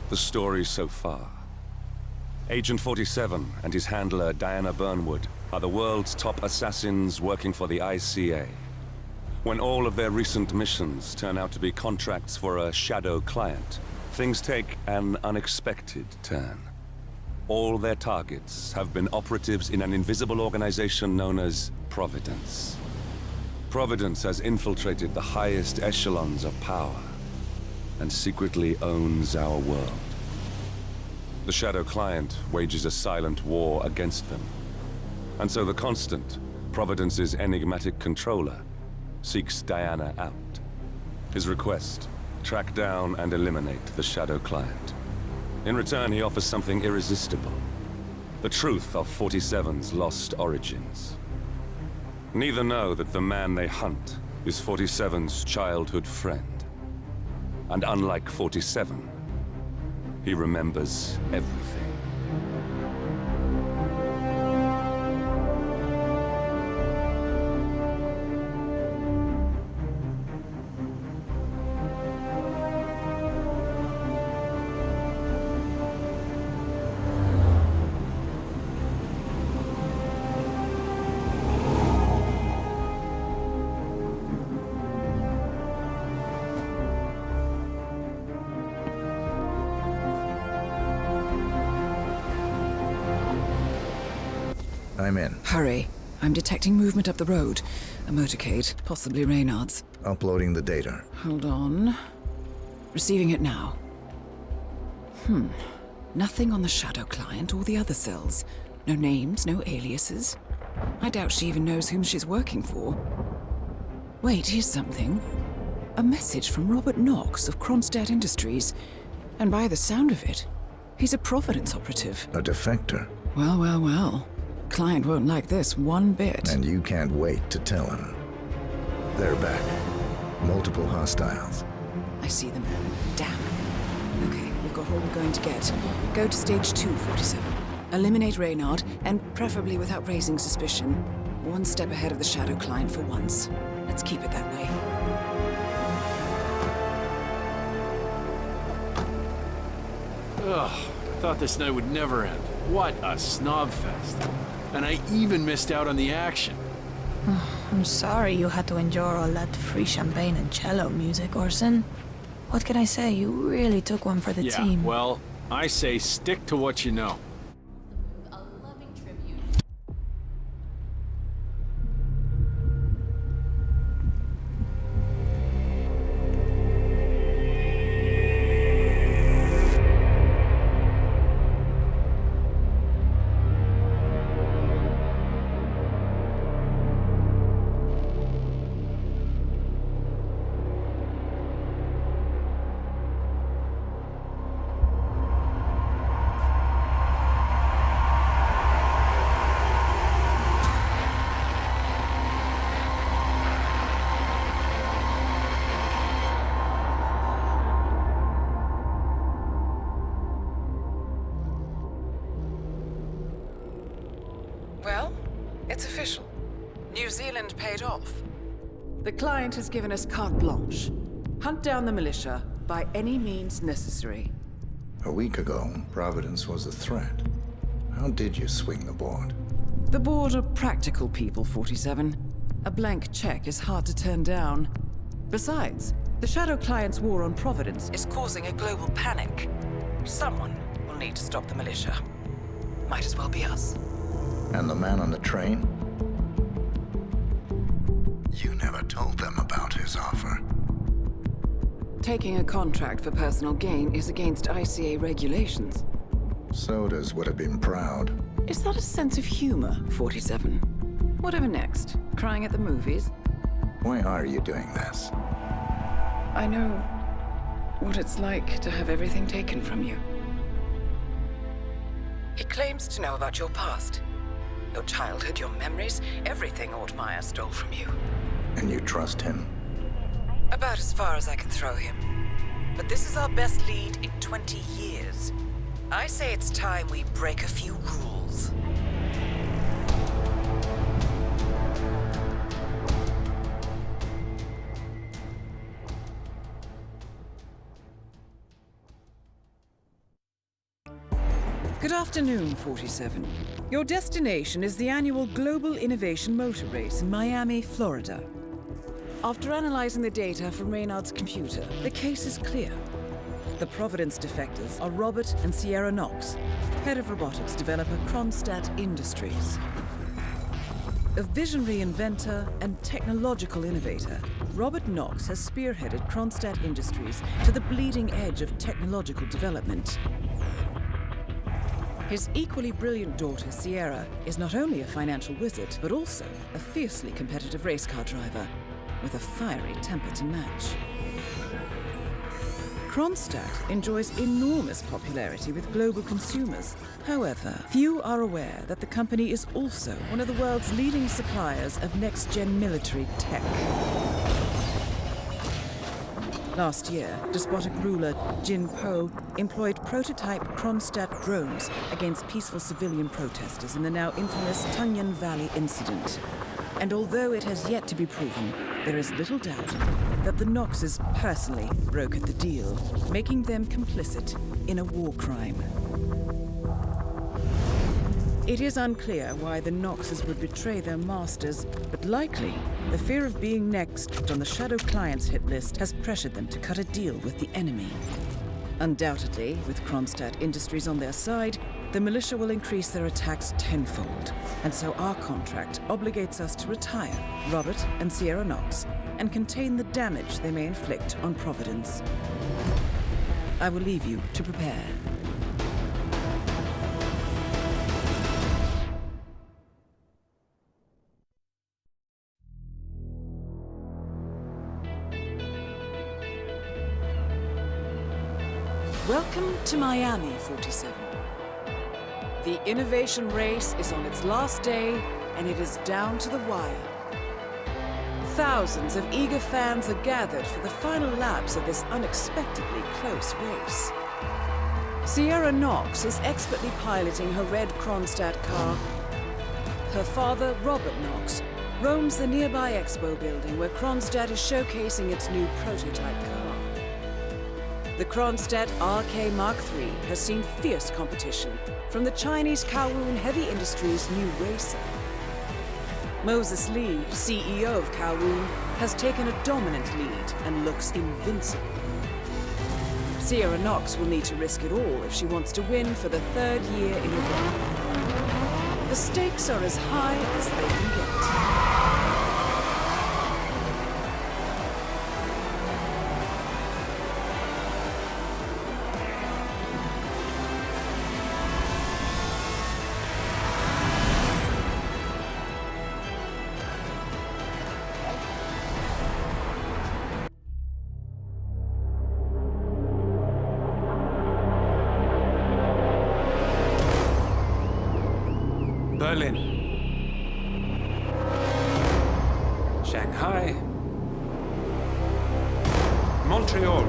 The story so far. Agent 47 and his handler Diana Burnwood are the world's top assassins working for the ICA. When all of their recent missions turn out to be contracts for a shadow client, things take an unexpected turn. All their targets have been operatives in an invisible organization known as Providence. Providence has infiltrated the highest echelons of power and secretly owns our world. The Shadow Client wages a silent war against them. And so the Constant, Providence's enigmatic controller, seeks Diana out. His request, track down and eliminate the Shadow Client. In return, he offers something irresistible. The truth of 47's lost origins. Neither know that the man they hunt is 47's childhood friend. And unlike 47, he remembers everything. I'm in. Hurry. I'm detecting movement up the road. A motorcade, possibly Reynard's. Uploading the data. Hold on. Receiving it now. Nothing on the Shadow Client or the other cells. No names, no aliases. I doubt she even knows whom she's working for. Wait, here's something. A message from Robert Knox of Kronstadt Industries. And by the sound of it, he's a Providence operative. A defector. Well, well, well. Client won't like this one bit. And you can't wait to tell him. They're back. Multiple hostiles. I see them. Damn. Okay, we've got all we're going to get. Go to stage 2, 47. Eliminate Reynard, and preferably without raising suspicion. One step ahead of the Shadow Client for once. Let's keep it that way. Ugh, I thought this night would never end. What a snob fest. And I even missed out on the action. I'm sorry you had to endure all that free champagne and cello music, Orson. What can I say? You really took one for the team. Well, I say stick to what you know. Well, it's official. New Zealand paid off. The client has given us carte blanche. Hunt down the militia by any means necessary. A week ago, Providence was a threat. How did you swing the board? The board are practical people, 47. A blank check is hard to turn down. Besides, the Shadow Client's war on Providence is causing a global panic. Someone will need to stop the militia. Might as well be us. And the man on the train? You never told them about his offer. Taking a contract for personal gain is against ICA regulations. Sodas would have been proud. Is that a sense of humor, 47? Whatever next? Crying at the movies? Why are you doing this? I know what it's like to have everything taken from you. He claims to know about your past. Your childhood, your memories, everything Altmaier stole from you. And you trust him? About as far as I can throw him. But this is our best lead in 20 years. I say it's time we break a few rules. Good afternoon, 47. Your destination is the annual Global Innovation Motor Race in Miami, Florida. After analyzing the data from Reynard's computer, the case is clear. The Providence defectors are Robert and Sierra Knox, head of robotics developer Kronstadt Industries. A visionary inventor and technological innovator, Robert Knox has spearheaded Kronstadt Industries to the bleeding edge of technological development. His equally brilliant daughter, Sierra, is not only a financial wizard, but also a fiercely competitive race car driver, with a fiery temper to match. Kronstadt enjoys enormous popularity with global consumers. However, few are aware that the company is also one of the world's leading suppliers of next-gen military tech. Last year, despotic ruler Jin Po employed prototype Kronstadt drones against peaceful civilian protesters in the now infamous Tunyan Valley incident. And although it has yet to be proven, there is little doubt that the Knoxes personally brokered the deal, making them complicit in a war crime. It is unclear why the Knoxes would betray their masters, but likely the fear of being next on the Shadow Clients hit list has pressured them to cut a deal with the enemy. Undoubtedly, with Kronstadt Industries on their side, the militia will increase their attacks tenfold, and so our contract obligates us to retire Robert and Sierra Knox and contain the damage they may inflict on Providence. I will leave you to prepare. Welcome to Miami, 47. The innovation race is on its last day, and it is down to the wire. Thousands of eager fans are gathered for the final laps of this unexpectedly close race. Sierra Knox is expertly piloting her red Kronstadt car. Her father, Robert Knox, roams the nearby expo building where Kronstadt is showcasing its new prototype car. The Kronstadt RK Mark III has seen fierce competition from the Chinese Kowloon Heavy Industries' new racer. Moses Lee, CEO of Kowloon, has taken a dominant lead and looks invincible. Sierra Knox will need to risk it all if she wants to win for the third year in a row. The stakes are as high as they can get. Berlin, Shanghai, Montreal.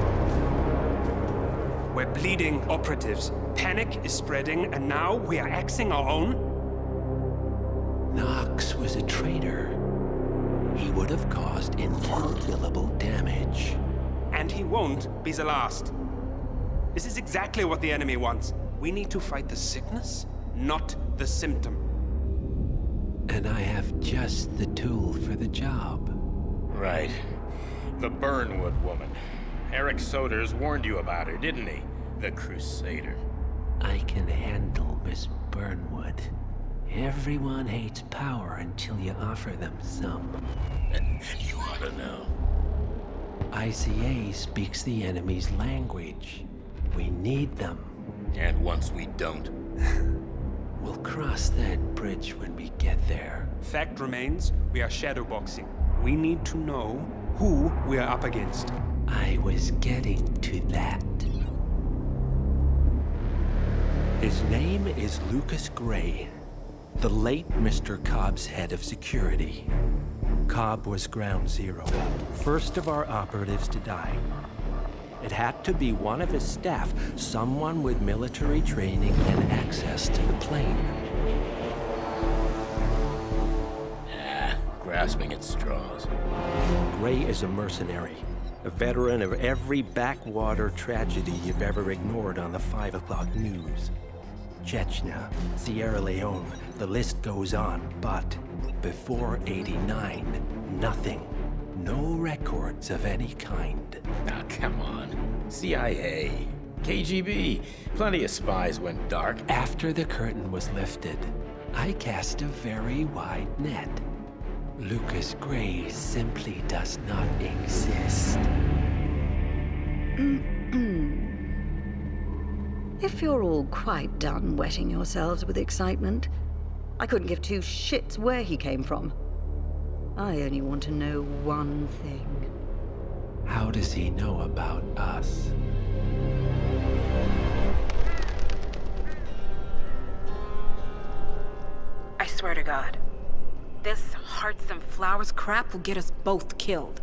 We're bleeding operatives. Panic is spreading, and now we are axing our own? Knox was a traitor. He would have caused incalculable damage. And he won't be the last. This is exactly what the enemy wants. We need to fight the sickness, not the symptom. And I have just the tool for the job. Right. The Burnwood woman. Eric Soders warned you about her, didn't he? The Crusader. I can handle Miss Burnwood. Everyone hates power until you offer them some. You ought to know. ICA speaks the enemy's language. We need them. And once we don't, We'll cross that bridge when we get there. Fact remains, we are shadowboxing. We need to know who we are up against. I was getting to that. His name is Lucas Gray, the late Mr. Cobb's head of security. Cobb was ground zero, first of our operatives to die. It had to be one of his staff, someone with military training and access to the plane. grasping at straws. Gray is a mercenary, a veteran of every backwater tragedy you've ever ignored on the 5 o'clock news. Chechnya, Sierra Leone, the list goes on. But before '89, nothing. No records of any kind. Ah, come on. CIA, KGB, plenty of spies went dark. After the curtain was lifted, I cast a very wide net. Lucas Gray simply does not exist. If you're all quite done wetting yourselves with excitement, I couldn't give two shits where he came from. I only want to know one thing. How does he know about us? I swear to God, this hearts and flowers crap will get us both killed.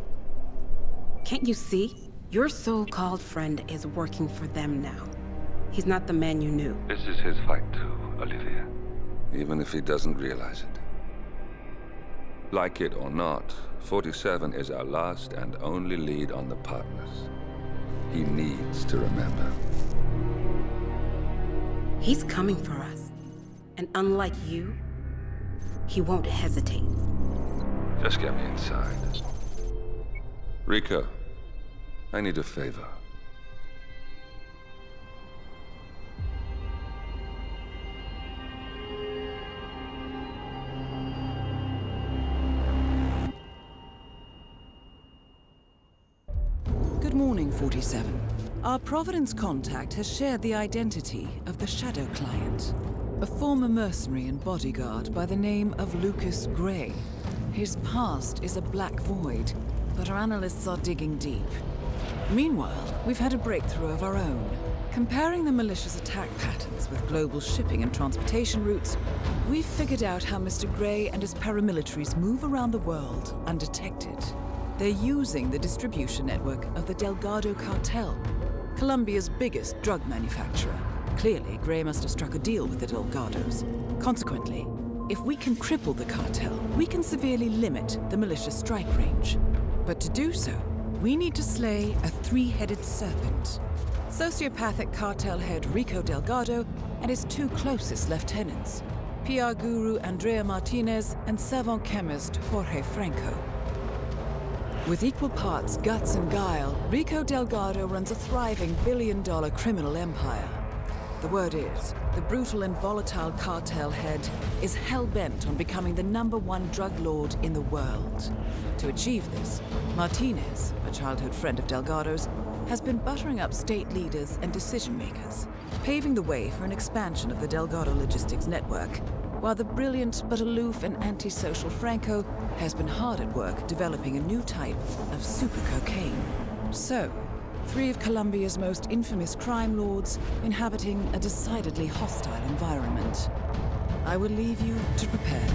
Can't you see? Your so-called friend is working for them now. He's not the man you knew. This is his fight too, Olivia. Even if he doesn't realize it. Like it or not, 47 is our last and only lead on the partners. He needs to remember. He's coming for us. And unlike you, he won't hesitate. Just get me inside. Rico, I need a favor. Good morning, 47. Our Providence contact has shared the identity of the Shadow Client, a former mercenary and bodyguard by the name of Lucas Gray. His past is a black void, but our analysts are digging deep. Meanwhile, we've had a breakthrough of our own. Comparing the malicious attack patterns with global shipping and transportation routes, we've figured out how Mr. Gray and his paramilitaries move around the world undetected. They're using the distribution network of the Delgado cartel, Colombia's biggest drug manufacturer. Clearly, Gray must have struck a deal with the Delgados. Consequently, if we can cripple the cartel, we can severely limit the malicious strike range. But to do so, we need to slay a three-headed serpent. Sociopathic cartel head Rico Delgado and his two closest lieutenants, PR guru Andrea Martinez and savant chemist Jorge Franco. With equal parts guts and guile, Rico Delgado runs a thriving billion-dollar criminal empire. The word is, the brutal and volatile cartel head is hell-bent on becoming the #1 drug lord in the world. To achieve this, Martinez, a childhood friend of Delgado's, has been buttering up state leaders and decision-makers, paving the way for an expansion of the Delgado logistics network, while the brilliant but aloof and antisocial Franco has been hard at work developing a new type of super cocaine. So, three of Colombia's most infamous crime lords inhabiting a decidedly hostile environment. I will leave you to prepare.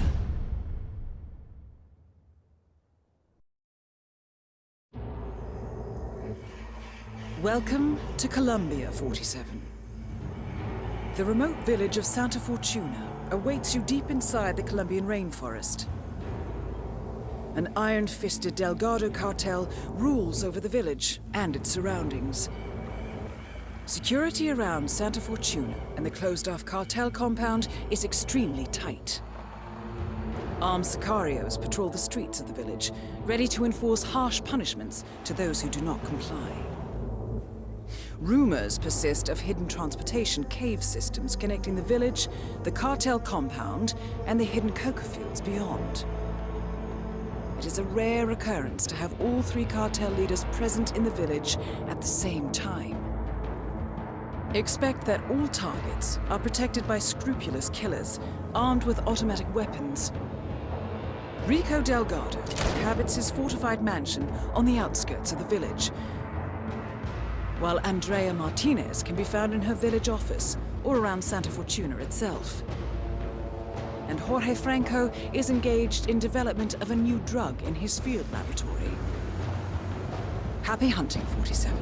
Welcome to Colombia, 47. The remote village of Santa Fortuna awaits you deep inside the Colombian rainforest. An iron-fisted Delgado cartel rules over the village and its surroundings. Security around Santa Fortuna and the closed-off cartel compound is extremely tight. Armed sicarios patrol the streets of the village, ready to enforce harsh punishments to those who do not comply. Rumors persist of hidden transportation cave systems connecting the village, the cartel compound, and the hidden coca fields beyond. It is a rare occurrence to have all three cartel leaders present in the village at the same time. Expect that all targets are protected by scrupulous killers, armed with automatic weapons. Rico Delgado inhabits his fortified mansion on the outskirts of the village, while Andrea Martinez can be found in her village office or around Santa Fortuna itself. And Jorge Franco is engaged in development of a new drug in his field laboratory. Happy hunting, 47.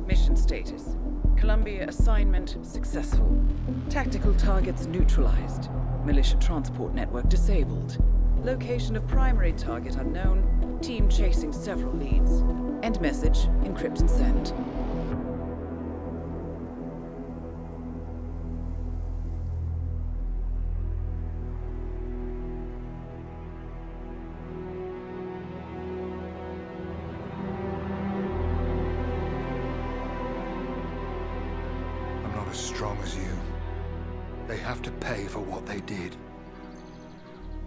Mission status. Columbia assignment successful. Tactical targets neutralized. Militia transport network disabled. Location of primary target unknown. Team chasing several leads. End message, encrypt and send. I'm not as strong as you. They have to pay for what they did.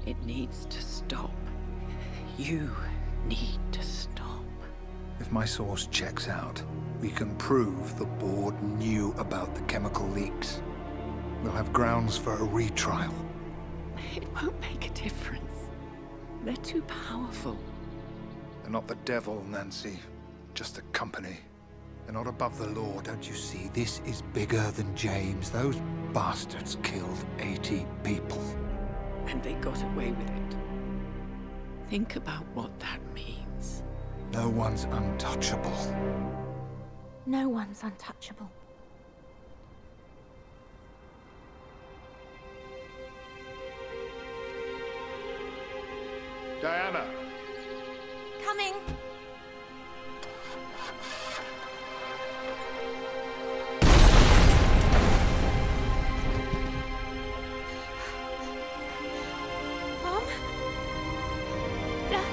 It needs to stop. You need to stop. If my source checks out, we can prove the board knew about the chemical leaks. We'll have grounds for a retrial. It won't make a difference. They're too powerful. They're not the devil, Nancy. Just a company. They're not above the law, don't you see? This is bigger than James. Those bastards killed 80 people. And they got away with it. Think about what that means. No one's untouchable. No one's untouchable. Diana! Coming! Mom? Dad?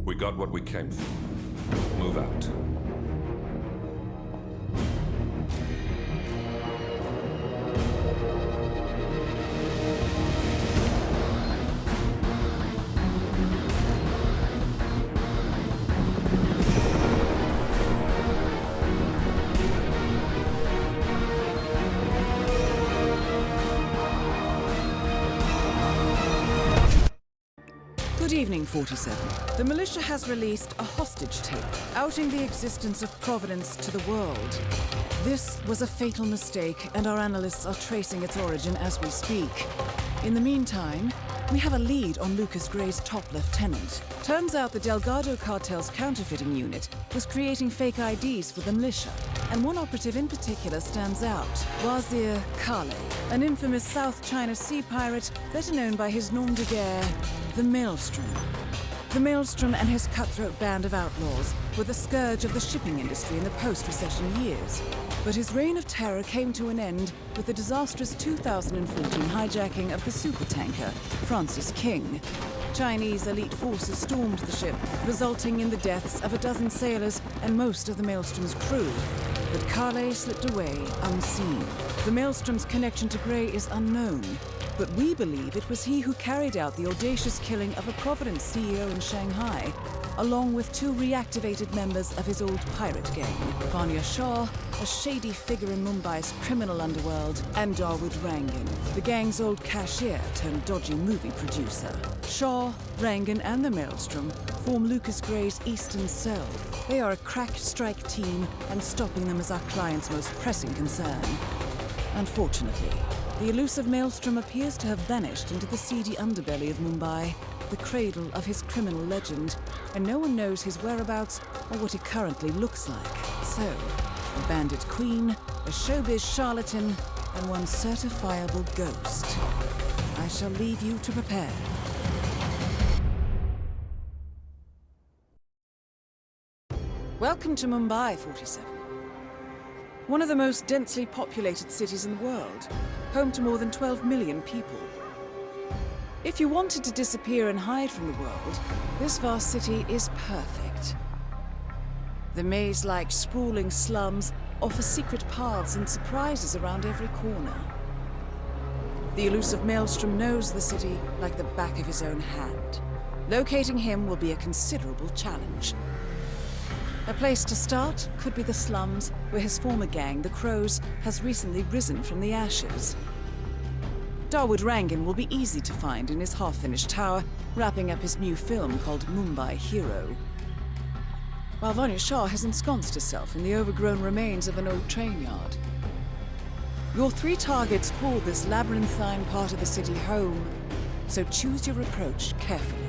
We got what we came for. Move out. Good evening, 47. The militia has released a hostage tape, outing the existence of Providence to the world. This was a fatal mistake, and our analysts are tracing its origin as we speak. In the meantime, we have a lead on Lucas Gray's top lieutenant. Turns out the Delgado cartel's counterfeiting unit was creating fake IDs for the militia, and one operative in particular stands out, Wazir Kale, an infamous South China Sea pirate better known by his nom de guerre, the Maelstrom. The Maelstrom and his cutthroat band of outlaws were the scourge of the shipping industry in the post-recession years. But his reign of terror came to an end with the disastrous 2014 hijacking of the supertanker, Francis King. Chinese elite forces stormed the ship, resulting in the deaths of a dozen sailors and most of the Maelstrom's crew. But Kale slipped away unseen. The Maelstrom's connection to Gray is unknown, but we believe it was he who carried out the audacious killing of a Providence CEO in Shanghai, along with two reactivated members of his old pirate gang, Vanya Shah, a shady figure in Mumbai's criminal underworld, and Dawood Rangan, the gang's old cashier turned dodgy movie producer. Shah, Rangan, and the Maelstrom form Lucas Gray's Eastern Cell. They are a crack strike team, and stopping them is our client's most pressing concern. Unfortunately, the elusive Maelstrom appears to have vanished into the seedy underbelly of Mumbai, the cradle of his criminal legend, and no one knows his whereabouts or what he currently looks like. So, a bandit queen, a showbiz charlatan, and one certifiable ghost. I shall leave you to prepare. Welcome to Mumbai, 47. One of the most densely populated cities in the world, home to more than 12 million people. If you wanted to disappear and hide from the world, this vast city is perfect. The maze-like sprawling slums offer secret paths and surprises around every corner. The elusive Maelstrom knows the city like the back of his own hand. Locating him will be a considerable challenge. A place to start could be the slums, where his former gang, the Crows, has recently risen from the ashes. Dawood Rangan will be easy to find in his half-finished tower, wrapping up his new film called Mumbai Hero. While Vanya Shah has ensconced herself in the overgrown remains of an old train yard. Your 3 targets call this labyrinthine part of the city home, so choose your approach carefully.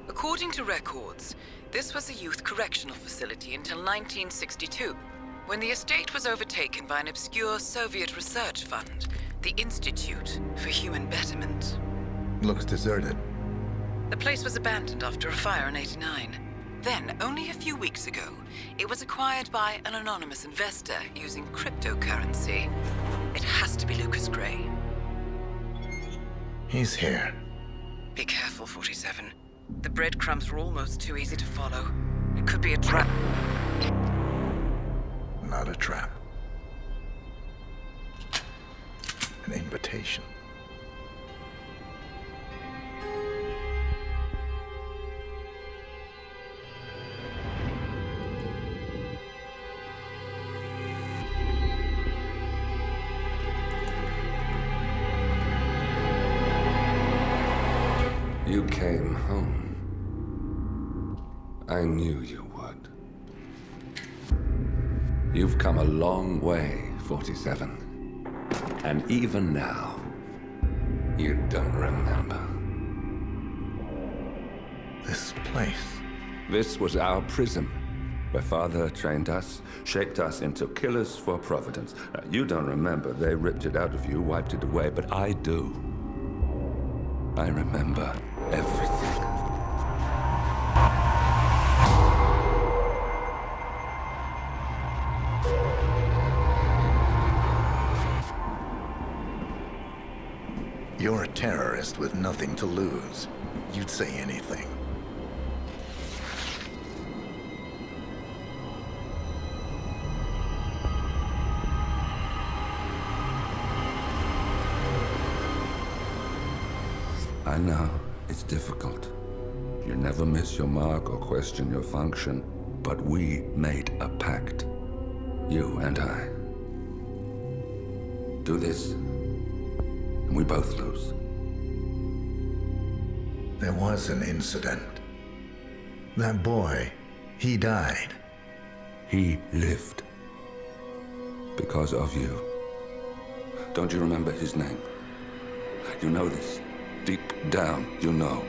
According to records, this was a youth correctional facility until 1962, when the estate was overtaken by an obscure Soviet research fund, the Institute for Human Betterment. Looks deserted. The place was abandoned after a fire in '89. Then, only a few weeks ago, it was acquired by an anonymous investor using cryptocurrency. It has to be Lucas Gray. He's here. Be careful, 47. The breadcrumbs were almost too easy to follow. It could be a trap. Not a trap. An invitation. You came home. I knew you would. You've come a long way, 47. And even now, you don't remember. This place. This was our prison, where Father trained us, shaped us into killers for Providence. You don't remember. They ripped it out of you, wiped it away, but I do. I remember everything. You're a terrorist with nothing to lose. You'd say anything. I know, it's difficult. You never miss your mark or question your function, but we made a pact. You and I. Do this, and we both lose. There was an incident. That boy, he died. He lived. Because of you. Don't you remember his name? You know this. Deep down, you know.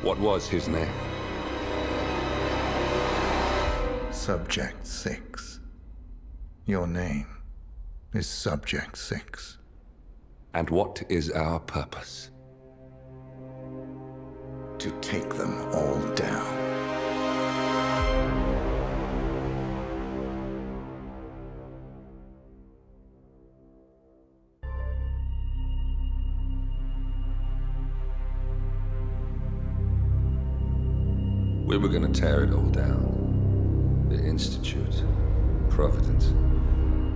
What was his name? Subject 6. Your name is Subject 6. And what is our purpose? To take them all down. We were gonna tear it all down. The Institute, Providence,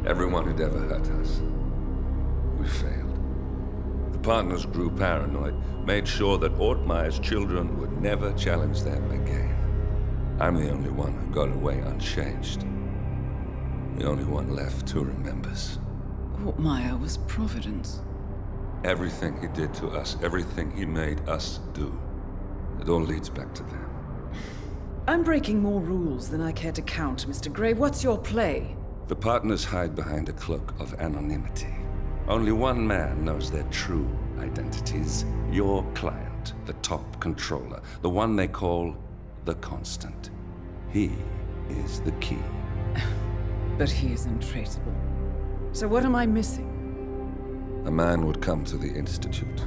everyone who'd ever hurt us. We failed. The partners grew paranoid, made sure that Ortmeyer's children would never challenge them again. I'm the only one who got away unchanged. The only one left who remembers. Ortmeyer was Providence. Everything he did to us, everything he made us do, it all leads back to them. I'm breaking more rules than I care to count, Mr. Gray. What's your play? The partners hide behind a cloak of anonymity. Only one man knows their true identities. Your client, the top controller, the one they call the Constant. He is the key. But he is untraceable. So what am I missing? A man would come to the Institute.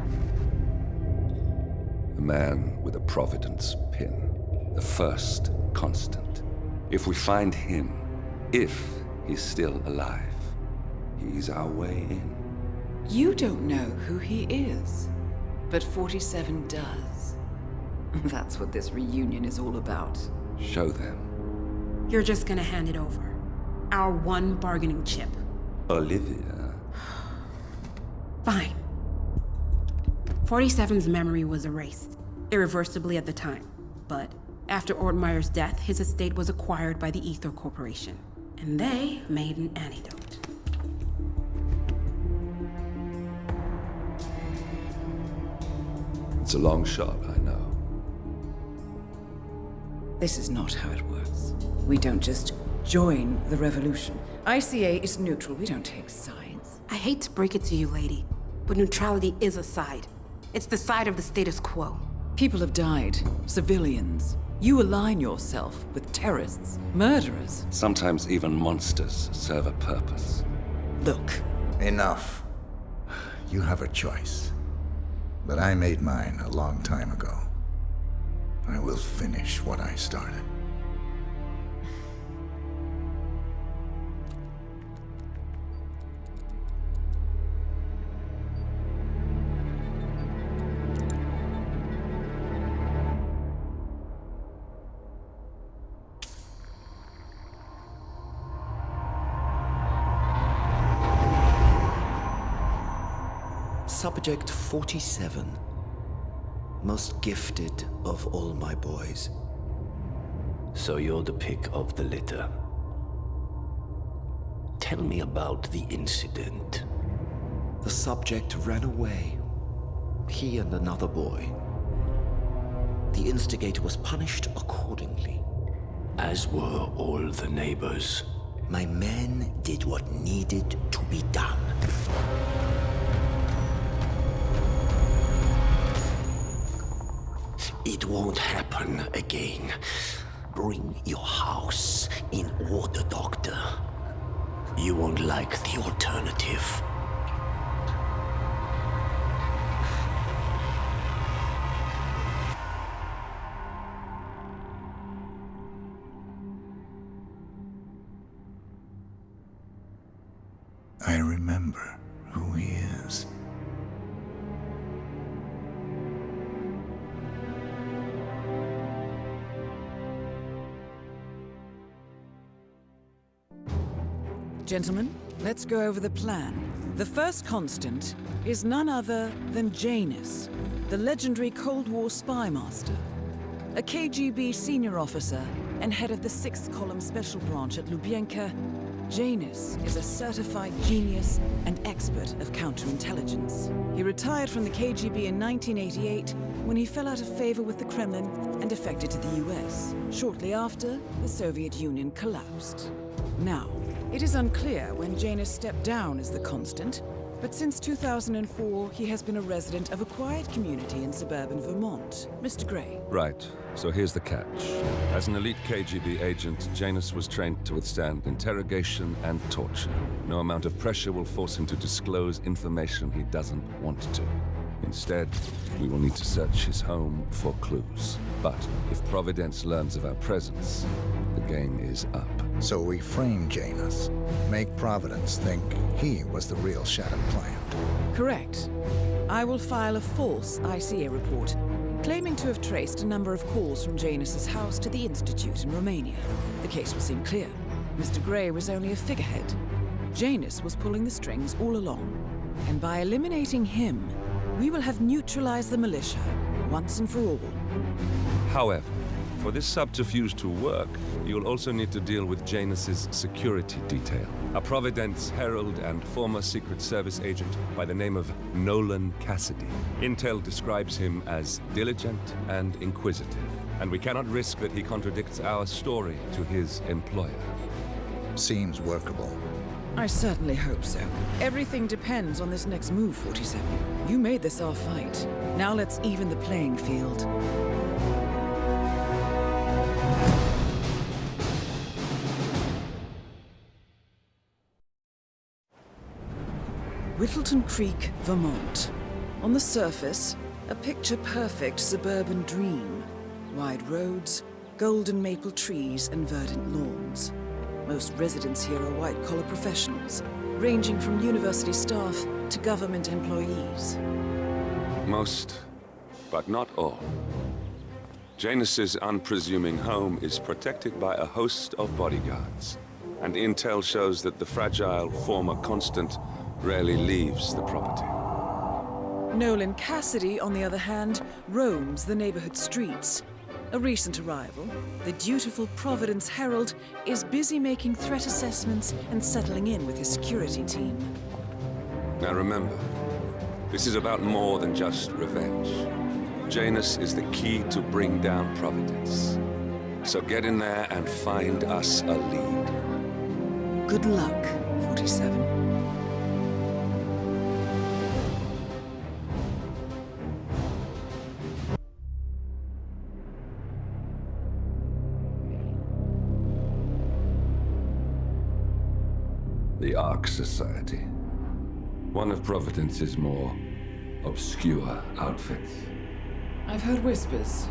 A man with a Providence pin. The first Constant. If we find him, if he's still alive, He's our way in. You don't know who he is, but 47 does. That's what this reunion is all about. Show them. You're just gonna hand it over. Our one bargaining chip. Olivia. Fine. 47's memory was erased, irreversibly at the time. But after Ortmeyer's death, his estate was acquired by the Ether Corporation. And they made an antidote. It's a long shot, I know. This is not how it works. We don't just join the revolution. ICA is neutral. We don't take sides. I hate to break it to you, lady, but neutrality is a side. It's the side of the status quo. People have died. Civilians. You align yourself with terrorists, murderers. Sometimes even monsters serve a purpose. Look. Enough. You have a choice. But I made mine a long time ago. I will finish what I started. Subject 47. Most gifted of all my boys. So you're the pick of the litter. Tell me about the incident. The subject ran away. He and another boy. The instigator was punished accordingly. As were all the neighbors. My men did what needed to be done. It won't happen again. Bring your house in order, Doctor. You won't like the alternative. I remember who he is. Gentlemen, let's go over the plan. The first constant is none other than Janus, the legendary Cold War spy master, a KGB senior officer and head of the 6th Column Special Branch at Lubyanka. Janus is a certified genius and expert of counterintelligence. He retired from the KGB in 1988 when he fell out of favor with the Kremlin and defected to the US. Shortly after, the Soviet Union collapsed. Now, it is unclear when Janus stepped down as the constant, but since 2004, he has been a resident of a quiet community in suburban Vermont. Mr. Gray. Right. So here's the catch. As an elite KGB agent, Janus was trained to withstand interrogation and torture. No amount of pressure will force him to disclose information he doesn't want to. Instead, we will need to search his home for clues. But if Providence learns of our presence, the game is up. So we frame Janus, make Providence think he was the real shattered client. Correct. I will file a false ICA report, claiming to have traced a number of calls from Janus's house to the Institute in Romania. The case will seem clear. Mr. Gray was only a figurehead. Janus was pulling the strings all along. And by eliminating him, we will have neutralized the militia, once and for all. However, for this subterfuge to work, you'll also need to deal with Janus's security detail. A Providence herald and former Secret Service agent by the name of Nolan Cassidy. Intel describes him as diligent and inquisitive, and we cannot risk that he contradicts our story to his employer. Seems workable. I certainly hope so. Everything depends on this next move, 47. You made this our fight. Now let's even the playing field. Whittleton Creek, Vermont. On the surface, a picture-perfect suburban dream. Wide roads, golden maple trees, and verdant lawns. Most residents here are white-collar professionals. ranging from university staff to government employees. Most, but not all. Janus's unpresuming home is protected by a host of bodyguards, and intel shows that the fragile former Constant rarely leaves the property. Nolan Cassidy, on the other hand, roams the neighborhood streets. A recent arrival, the dutiful Providence Herald is busy making threat assessments and settling in with his security team. Now remember, this is about more than just revenge. Janus is the key to bring down Providence. So get in there and find us a lead. Good luck, 47. The Ark Society. One of Providence's more obscure outfits. I've heard whispers.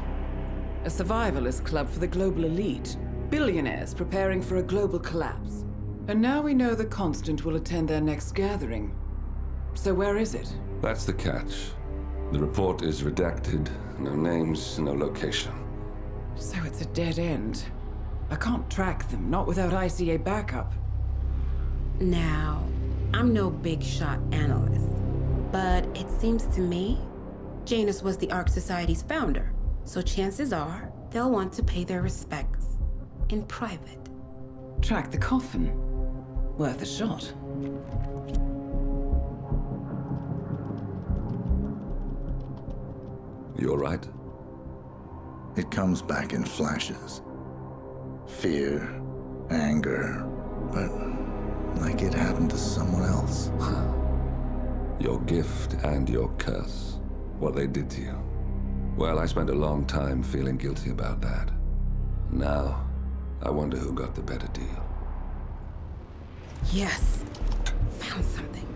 A survivalist club for the global elite. Billionaires preparing for a global collapse. And now we know the Constant will attend their next gathering. So where is it? That's the catch. The report is redacted. No names, no location. So it's a dead end. I can't track them, not without ICA backup. Now, I'm no big shot analyst, but it seems to me Janus was the Ark Society's founder, so chances are they'll want to pay their respects in private. Track the coffin. Worth a shot. You all right? It comes back in flashes. Fear, anger, but like it happened to someone else. Your gift and your curse. What they did to you. Well, I spent a long time feeling guilty about that. Now, I wonder who got the better deal. Yes, found something.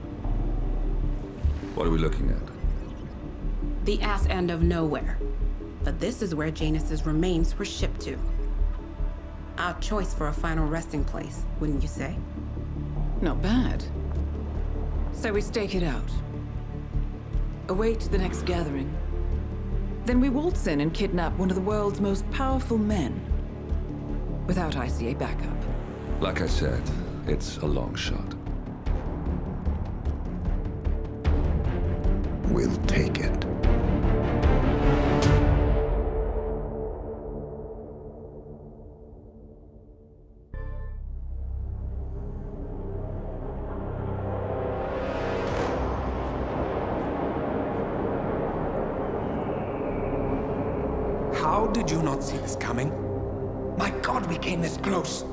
What are we looking at? The ass end of nowhere. But this is where Janus's remains were shipped to. Our choice for a final resting place, wouldn't you say? Not bad. So we stake it out. Await the next gathering. Then we waltz in and kidnap one of the world's most powerful men. Without ICA backup. Like I said, it's a long shot. We'll take it. How did you not see this coming? My God, we came this close.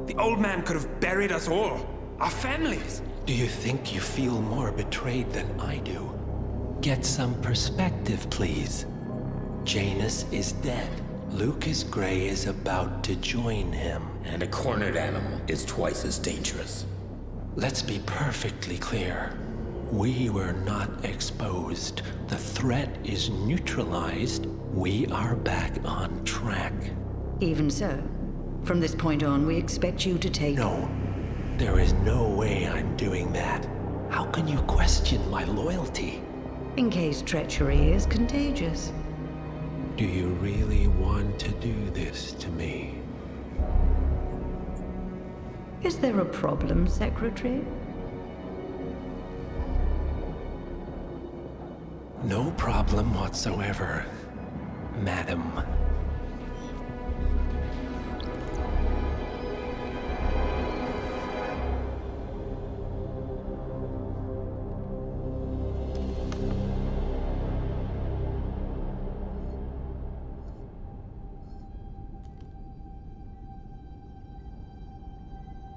The old man could have buried us all. Our families. Do you think you feel more betrayed than I do? Get some perspective, please. Janus is dead. Lucas Gray is about to join him. And a cornered animal is twice as dangerous. Let's be perfectly clear. We were not exposed. The threat is neutralized. We are back on track. Even so, from this point on, we expect you to take... No, there is no way I'm doing that. How can you question my loyalty? In case treachery is contagious. Do you really want to do this to me? Is there a problem, Secretary? No problem whatsoever, Madam.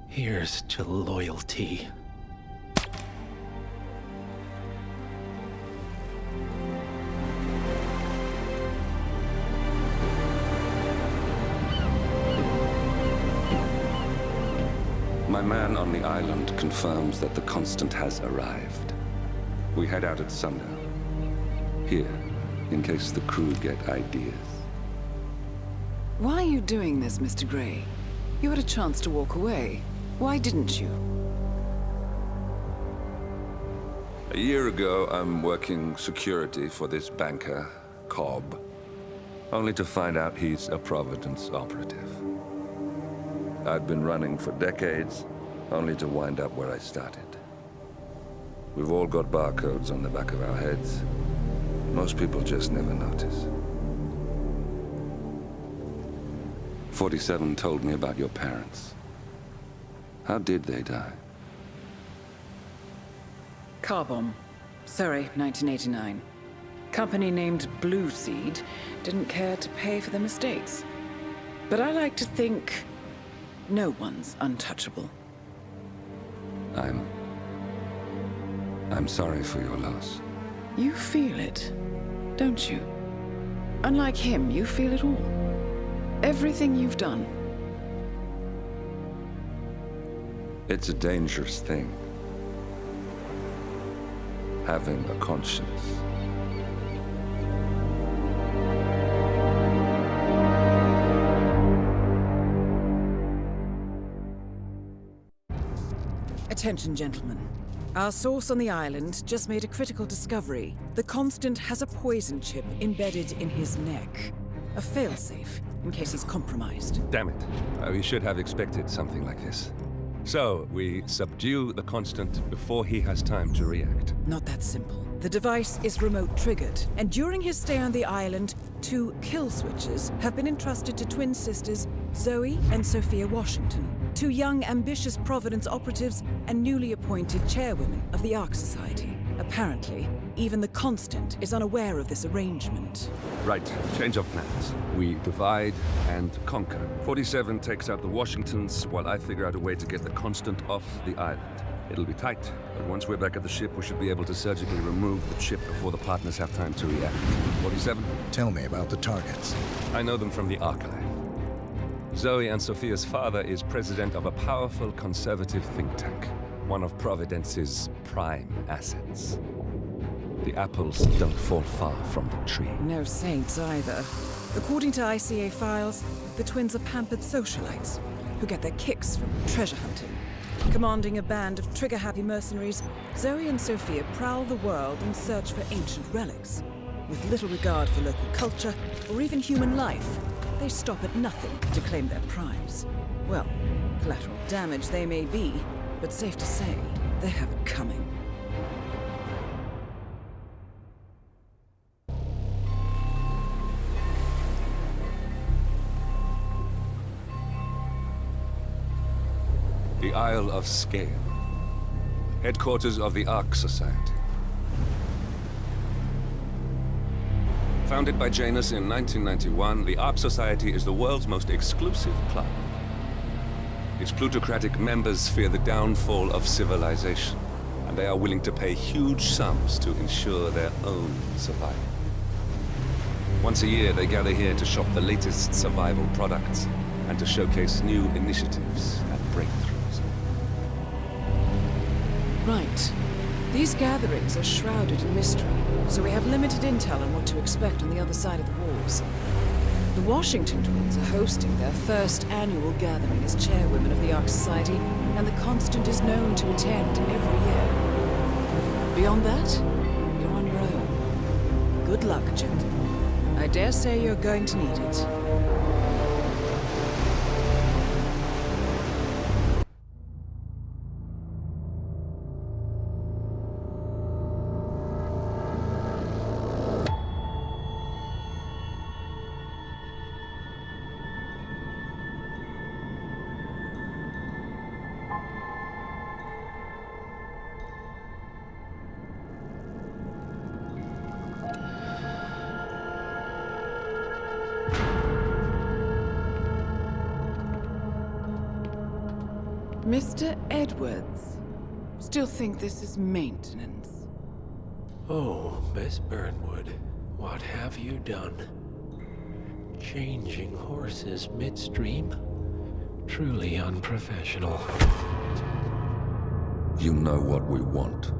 Here's to loyalty. My man on the island confirms that the Constant has arrived. We head out at sundown. Here, in case the crew get ideas. Why are you doing this, Mr. Gray? You had a chance to walk away. Why didn't you? A year ago, I'm working security for this banker, Cobb, only to find out he's a Providence operative. I'd been running for decades, only to wind up where I started. We've all got barcodes on the back of our heads. Most people just never notice. 47 told me about your parents. How did they die? Car bomb. Surrey, 1989. Company named Blue Seed didn't care to pay for their mistakes. But I like to think no one's untouchable. I'm sorry for your loss. You feel it, don't you? Unlike him, you feel it all. Everything you've done. It's a dangerous thing. Having a conscience. Attention, gentlemen. Our source on the island just made a critical discovery. The Constant has a poison chip embedded in his neck. A failsafe, in case he's compromised. Damn it. We should have expected something like this. So, we subdue the Constant before he has time to react. Not that simple. The device is remote triggered, and during his stay on the island, 2 kill switches have been entrusted to twin sisters Zoe and Sophia Washington, 2 young, ambitious Providence operatives and newly appointed chairwomen of the Ark Society. Apparently, even the Constant is unaware of this arrangement. Right, change of plans. We divide and conquer. 47 takes out the Washingtons, while I figure out a way to get the Constant off the island. It'll be tight, but once we're back at the ship, we should be able to surgically remove the chip before the partners have time to react. 47? Tell me about the targets. I know them from the archive. Zoe and Sophia's father is president of a powerful conservative think tank, one of Providence's prime assets. The apples don't fall far from the tree. No saints either. According to ICA files, the twins are pampered socialites who get their kicks from treasure hunting. Commanding a band of trigger-happy mercenaries, Zoe and Sophia prowl the world in search for ancient relics. With little regard for local culture or even human life, they stop at nothing to claim their prize. Well, collateral damage they may be, but safe to say, they have it coming. The Isle of Scale, headquarters of the Ark Society. Founded by Janus in 1991, the Ark Society is the world's most exclusive club. Its plutocratic members fear the downfall of civilization, and they are willing to pay huge sums to ensure their own survival. Once a year, they gather here to shop the latest survival products and to showcase new initiatives and breakthroughs. Right. These gatherings are shrouded in mystery, so we have limited intel on what to expect on the other side of the walls. The Washington twins are hosting their first annual gathering as chairwomen of the Ark Society, and the Constant is known to attend every year. Beyond that, you're on your own. Good luck, gentlemen. I dare say you're going to need it. Mr. Edwards, still think this is maintenance? Oh, Miss Burnwood, what have you done? Changing horses midstream? Truly unprofessional. You know what we want.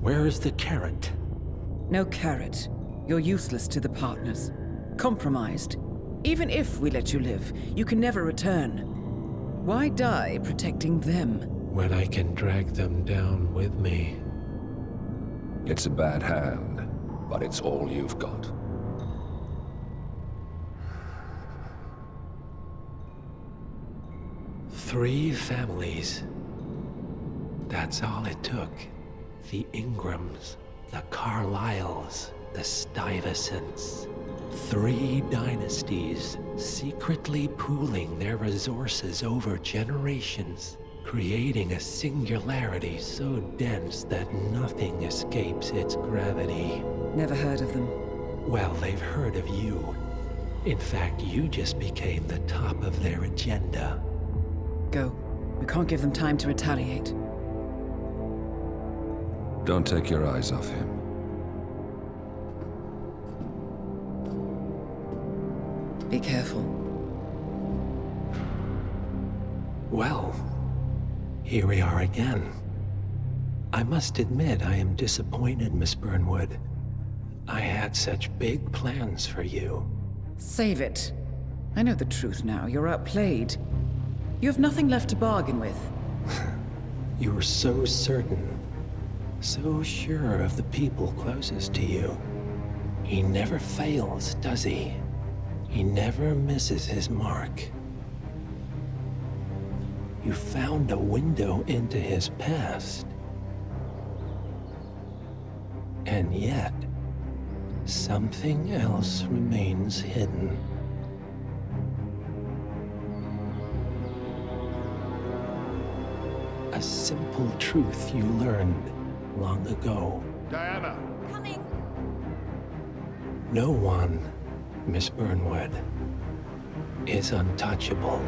Where is the carrot? No carrot. You're useless to the partners. Compromised. Even if we let you live, you can never return. Why die protecting them? when I can drag them down with me. It's a bad hand, but it's all you've got. Three families. That's all it took. The Ingrams, the Carlyles, the Stuyvesants. 3 dynasties secretly pooling their resources over generations, creating a singularity so dense that nothing escapes its gravity. Never heard of them. Well, they've heard of you. In fact, you just became the top of their agenda. Go. We can't give them time to retaliate. Don't take your eyes off him. Be careful. Well, here we are again. I must admit I am disappointed, Miss Burnwood. I had such big plans for you. Save it. I know the truth now. You're outplayed. You have nothing left to bargain with. You were so certain, so sure of the people closest to you. He never fails, does he? He never misses his mark. You found a window into his past. And yet, something else remains hidden. A simple truth you learned long ago. Diana! Coming! No one, Miss Burnwood, is untouchable.